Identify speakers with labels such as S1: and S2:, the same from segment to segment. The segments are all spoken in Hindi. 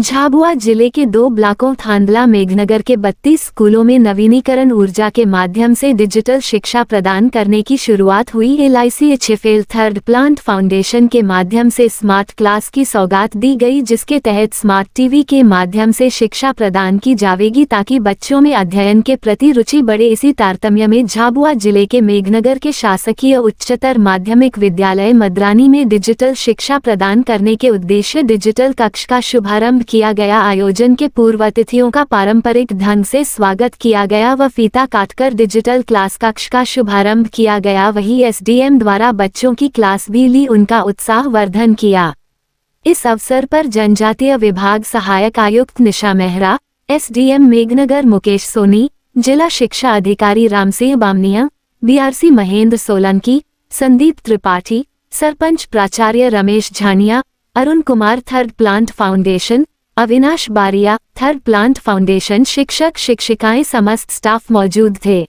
S1: झाबुआ जिले के 2 ब्लॉकों थांदला मेघनगर के 32 स्कूलों में नवीनीकरण ऊर्जा के माध्यम से डिजिटल शिक्षा प्रदान करने की शुरुआत हुई। LICHFL थर्ड प्लांट फाउंडेशन के माध्यम से स्मार्ट क्लास की सौगात दी गई, जिसके तहत स्मार्ट टीवी के माध्यम से शिक्षा प्रदान की जाएगी ताकि बच्चों में अध्ययन के प्रति रुचि बढ़े। इसी तारतम्य में झाबुआ जिले के मेघनगर के शासकीय उच्चतर माध्यमिक विद्यालय मद्रानी में डिजिटल शिक्षा प्रदान करने के उद्देश्य डिजिटल कक्ष का शुभारंभ किया गया। आयोजन के पूर्व अतिथियों का पारंपरिक ढंग से स्वागत किया गया व फीता काटकर डिजिटल क्लास कक्ष का शुभारंभ किया गया। वहीं SDM द्वारा बच्चों की क्लास भी ली, उनका उत्साह वर्धन किया। इस अवसर पर जनजातीय विभाग सहायक आयुक्त निशा मेहरा, SDM मेघनगर मुकेश सोनी, जिला शिक्षा अधिकारी रामसिंह बामनिया, BRC महेंद्र सोलंकी, संदीप त्रिपाठी, सरपंच प्राचार्य Ramesh Jhania, Arun Kumar third plant foundation, Avinash Baria third plant foundation, शिक्षक शिक्षिकाएं समस्त स्टाफ मौजूद थे।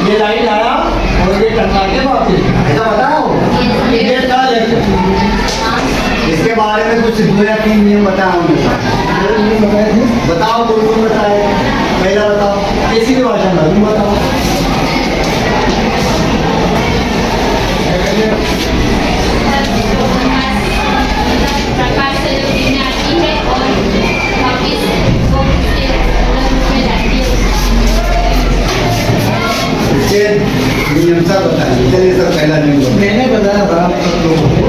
S2: ये लाइट आया और ये टंगा के वापस ऐसा बताओ। ये क्या लेक्चर, इसके बारे में कुछ 2 या 3 नियम बताओ। बताओ, कौन बताए? पहला बताओ, किसी भी भाषा में तुम बताओ। नियम सा बताइए। चलिए सर, पहला नियम मैंने बताया था आप लोगों को।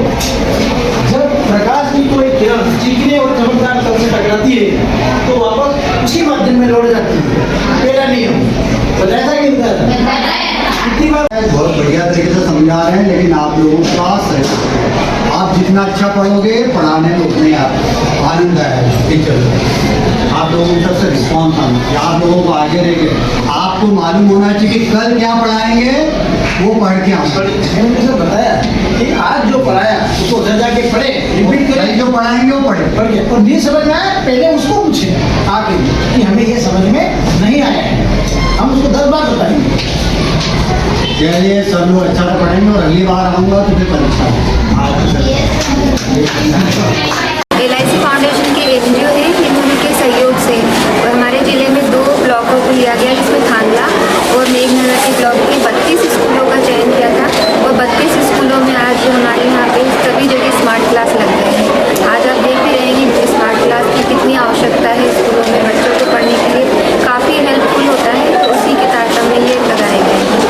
S2: जब प्रकाश की कोई किरण चीखने और चमकदार तल से टकराती है तो वापस उसी माध्यम में लौट जाती है। पहला नियम बताया था कि कितनी बार? बहुत बढ़िया तरीके से समझा रहे हैं, लेकिन आप लोगों के पास है, आप जितना अच्छा पढ़ोगे पढ़ाने में उतने आनंद आएगा। टीचर आप लोगों की सबसे रिस्पॉन्स आना, आप लोगों को आगे रहेंगे। आपको मालूम होना चाहिए कि कल क्या पढ़ाएंगे, वो पढ़ के हम मैंने तो बताया कि आज जो पढ़ाया उसको उधर जाके पढ़े, रिपीट करें। जो पढ़ाएंगे वो पढ़ के, और नहीं समझ में आया पहले उसको पूछे आके कि हमें ये समझ में नहीं आया है, हम उसको 10 बार बताएंगे। चलिए, सब लोग अच्छा से पढ़ेंगे और अगली बार आऊँगा तो फिर परीक्षा।
S3: LIC फाउंडेशन के NGO है, इनके सहयोग से और हमारे ज़िले में 2 ब्लॉकों को लिया गया, जिसमें थांदला और मेघनगर के ब्लॉक के 32 स्कूलों का चयन किया था। और 32 स्कूलों में आज हमारे यहाँ पे सभी जगह स्मार्ट क्लास लग गए हैं। आज आप देख भी रहे हैं कि स्मार्ट क्लास की कितनी आवश्यकता है स्कूलों में बच्चों को पढ़ने के लिए, काफ़ी हेल्पफुल होता है। तो उसी के तारतम्य ये लगाए गए हैं।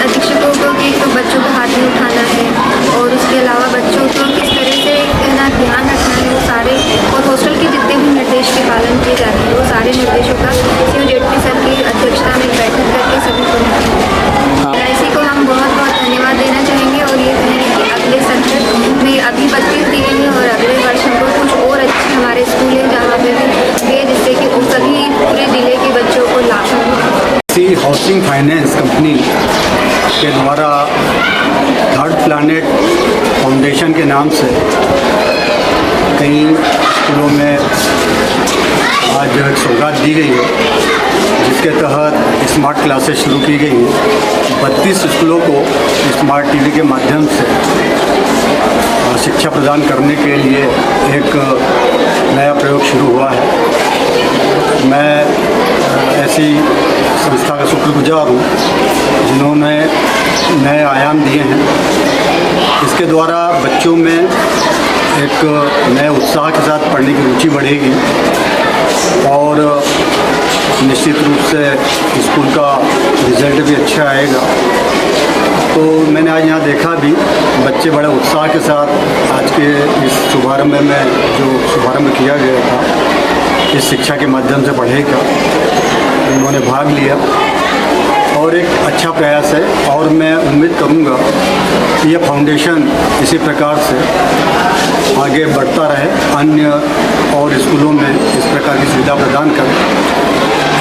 S3: शिक्षकों को कि तो बच्चों को हाथ में उठाना है और उसके अलावा बच्चों को किस तरह से ध्यान रखना है, वो सारे, और हॉस्टल के जितने भी निर्देश के पालन किए जा रहे हैं वो सारे निर्देशों का CU जेटली सर की अध्यक्षता में बैठक करके सभी को LIC को हम बहुत बहुत धन्यवाद देना चाहेंगे और ये कहेंगे कि अगले सत्र में अभी 32 दिए हैं और अगले वर्ष हमको कुछ और अच्छे हमारे स्कूल हैं जहाँ पे भी, जिससे कि सभी पूरे जिले के बच्चों को लाभ मिले।
S4: हाउसिंग फाइनेंस कंपनी के द्वारा थर्ड प्लानेट फाउंडेशन के नाम से कई स्कूलों में आज जो एक सौगात दी गई है, जिसके तहत स्मार्ट क्लासेस शुरू की गई हैं। 32 स्कूलों को स्मार्ट टीवी के माध्यम से शिक्षा प्रदान करने के लिए एक नया प्रयोग शुरू हुआ है। मैं ऐसी संस्था का शुक्रगुजार हूँ जिन्होंने नए आयाम दिए हैं। इसके द्वारा बच्चों में एक नए उत्साह के साथ पढ़ने की रुचि बढ़ेगी और निश्चित रूप से स्कूल का रिज़ल्ट भी अच्छा आएगा। तो मैंने आज यहाँ देखा भी बच्चे बड़े उत्साह के साथ आज के इस शुभारंभ में जो शुभारंभ किया गया था इस शिक्षा के माध्यम से पढ़ेगा, उन्होंने भाग लिया और एक अच्छा प्रयास है। और मैं उम्मीद करूँगा कि यह फाउंडेशन इसी प्रकार से आगे बढ़ता रहे, अन्य और स्कूलों में इस प्रकार की सुविधा प्रदान करें।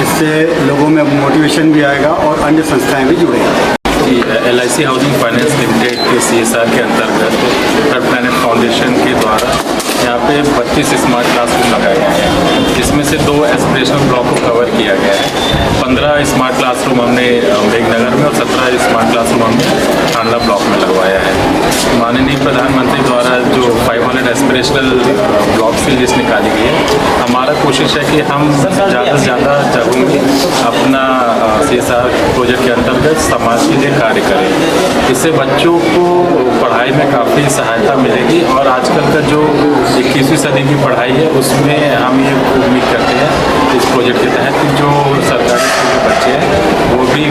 S4: इससे लोगों में मोटिवेशन भी आएगा और अन्य संस्थाएं भी जुड़ेंगी।
S5: LIC हाउसिंग फाइनेंस लिमिटेड के CSR के अंतर्गत थर्ड प्लैनेट फाउंडेशन के द्वारा यहाँ पे 32 स्मार्ट क्लासरूम लगाए गए हैं, जिसमें से 2 एस्पिरेशनल ब्लॉक को कवर किया गया है। 15 स्मार्ट क्लासरूम हमने मेघनगर में और 17 स्मार्ट क्लासरूम हमने थांडला ब्लॉक में लगवाया है। माननीय प्रधानमंत्री द्वारा जो 500 एस्पिरेशनल ब्लॉक से लिस्ट निकाली गई है, हमारा कोशिश है कि हम ज़्यादा से ज़्यादा जगहों में अपना CSR प्रोजेक्ट के अंतर्गत समाज के लिए कार्य करें। इससे बच्चों को पढ़ाई में काफ़ी सहायता मिलेगी और आजकल का जो 21वीं सदी की पढ़ाई है उसमें हम ये उम्मीद करते हैं इस प्रोजेक्ट के तहत कि जो सरकारी स्कूल के बच्चे हैं वो भी